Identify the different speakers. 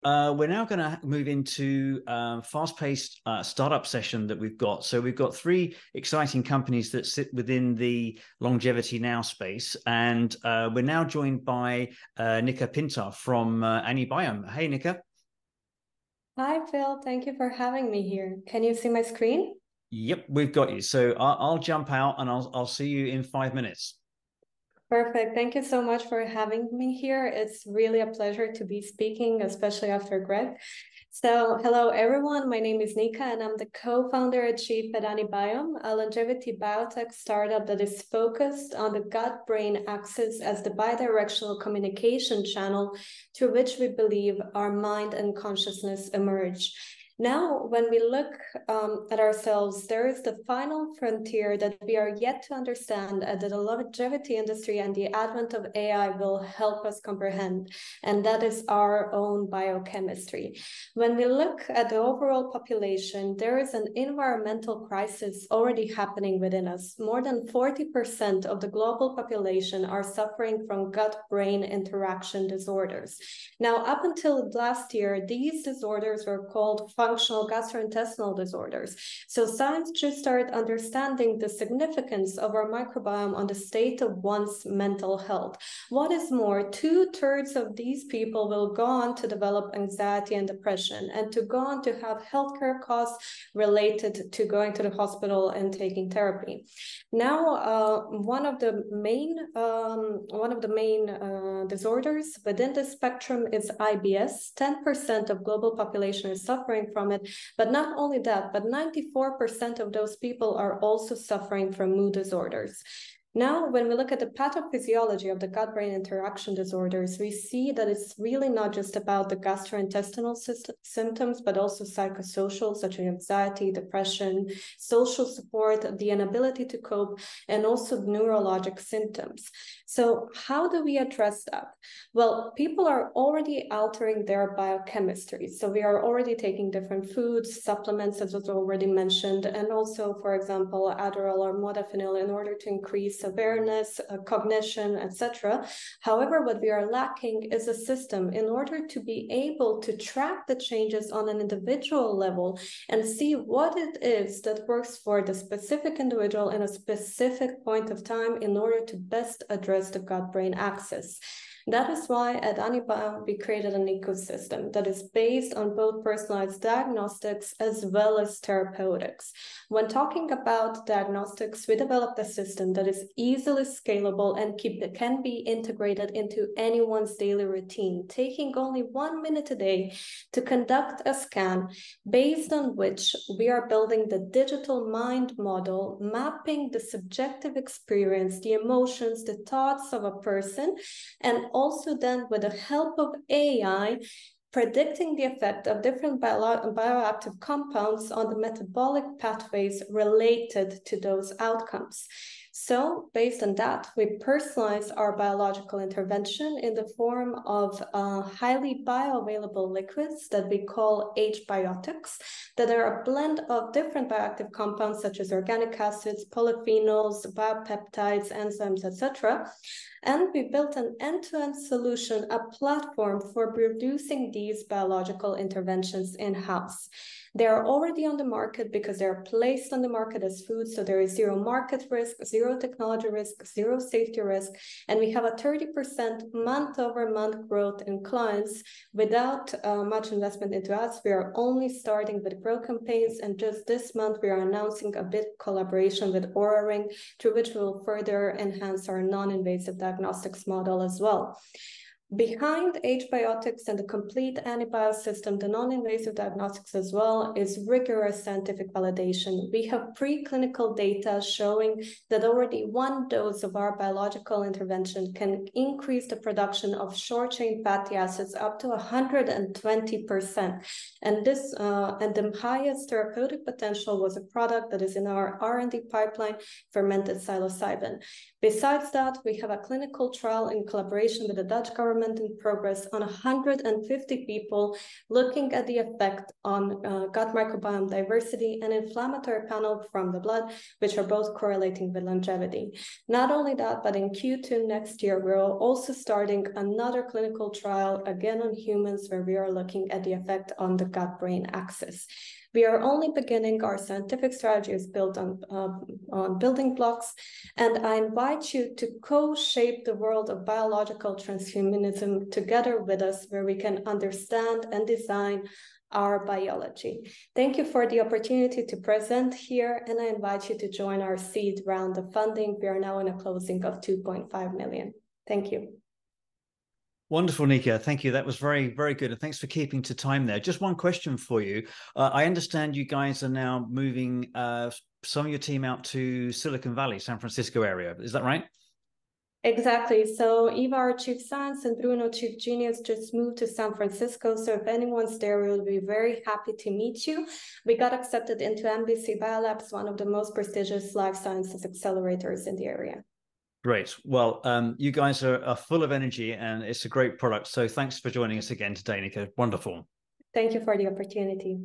Speaker 1: We're now going to move into fast-paced startup session that we've got. So we've got three exciting companies that sit within the longevity now space, and we're now joined by Nika Pintar from Anibiome. Hey, Nika.
Speaker 2: Hi, Phil. Thank you for having me here. Can you see my screen?
Speaker 1: Yep, we've got you. So I'll jump out and I'll see you in 5 minutes.
Speaker 2: Perfect. Thank you so much for having me here. It's really a pleasure to be speaking, especially after Greg. So, hello everyone. My name is Nika, and I'm the co-founder and chief at Anibiome, a longevity biotech startup that is focused on the gut-brain axis as the bidirectional communication channel through which we believe our mind and consciousness emerge. Now, when we look at ourselves, there is the final frontier that we are yet to understand, that the longevity industry and the advent of AI will help us comprehend, and that is our own biochemistry. When we look at the overall population, there is an environmental crisis already happening within us. More than 40% of the global population are suffering from gut-brain interaction disorders. Now, up until last year, these disorders were called functional gastrointestinal disorders. So science just started understanding the significance of our microbiome on the state of one's mental health. What is more, 2/3 of these people will go on to develop anxiety and depression, and to go on to have healthcare costs related to going to the hospital and taking therapy. Now, one of the main disorders within the spectrum is IBS. 10% of global population is suffering from it, but not only that, but 94% of those people are also suffering from mood disorders. Now, when we look at the pathophysiology of the gut-brain interaction disorders, we see that it's really not just about the gastrointestinal symptoms, but also psychosocial, such as anxiety, depression, social support, the inability to cope, and also neurologic symptoms. So how do we address that? Well, people are already altering their biochemistry. So we are already taking different foods, supplements, as was already mentioned, and also, for example, Adderall or modafinil in order to increase awareness, cognition, etc. However, what we are lacking is a system in order to be able to track the changes on an individual level and see what it is that works for the specific individual in a specific point of time in order to best address the gut-brain axis. That is why at Anibiome we created an ecosystem that is based on both personalized diagnostics as well as therapeutics. When talking about diagnostics, we developed a system that is easily scalable and can be integrated into anyone's daily routine, taking only 1 minute a day to conduct a scan, based on which we are building the digital mind model, mapping the subjective experience, the emotions, the thoughts of a person, and also then with the help of AI, predicting the effect of different bioactive compounds on the metabolic pathways related to those outcomes. So based on that, we personalize our biological intervention in the form of highly bioavailable liquids that we call H-biotics, that are a blend of different bioactive compounds such as organic acids, polyphenols, biopeptides, enzymes, etc. And we built an end-to-end solution, a platform for producing these biological interventions in-house. They are already on the market because they are placed on the market as food, so there is zero market risk, zero technology risk, zero safety risk, and we have a 30% month-over-month growth in clients without much investment into ads. We are only starting with growth campaigns, and just this month we are announcing a big collaboration with Oura Ring, through which we will further enhance our non-invasive diagnostics model as well. Behind H-biotics and the complete Anibio system, the non-invasive diagnostics as well, is rigorous scientific validation. We have preclinical data showing that already 1 dose of our biological intervention can increase the production of short-chain fatty acids up to 120%. And the highest therapeutic potential was a product that is in our R&D pipeline, fermented psilocybin. Besides that, we have a clinical trial in collaboration with the Dutch government experiment in progress on 150 people, looking at the effect on gut microbiome diversity and inflammatory panel from the blood, which are both correlating with longevity. Not only that, but in Q2 next year, we're also starting another clinical trial, again on humans, where we are looking at the effect on the gut-brain axis. We are only beginning. Our scientific strategy is built on building blocks, and I invite you to co-shape the world of biological transhumanism together with us, where we can understand and design our biology. Thank you for the opportunity to present here, and I invite you to join our seed round of funding. We are now in a closing of 2.5 million. Thank you.
Speaker 1: Wonderful, Nika. Thank you. That was very, very good. And thanks for keeping to time there. Just one question for you. I understand you guys are now moving some of your team out to Silicon Valley, San Francisco area. Is that right?
Speaker 2: Exactly. So Eva, our chief science, and Bruno, chief genius, just moved to San Francisco. So if anyone's there, we will be very happy to meet you. We got accepted into MBC Biolabs, one of the most prestigious life sciences accelerators in the area.
Speaker 1: Great. Well, you guys are full of energy, and it's a great product. So thanks for joining us again today, Nika. Wonderful.
Speaker 2: Thank you for the opportunity.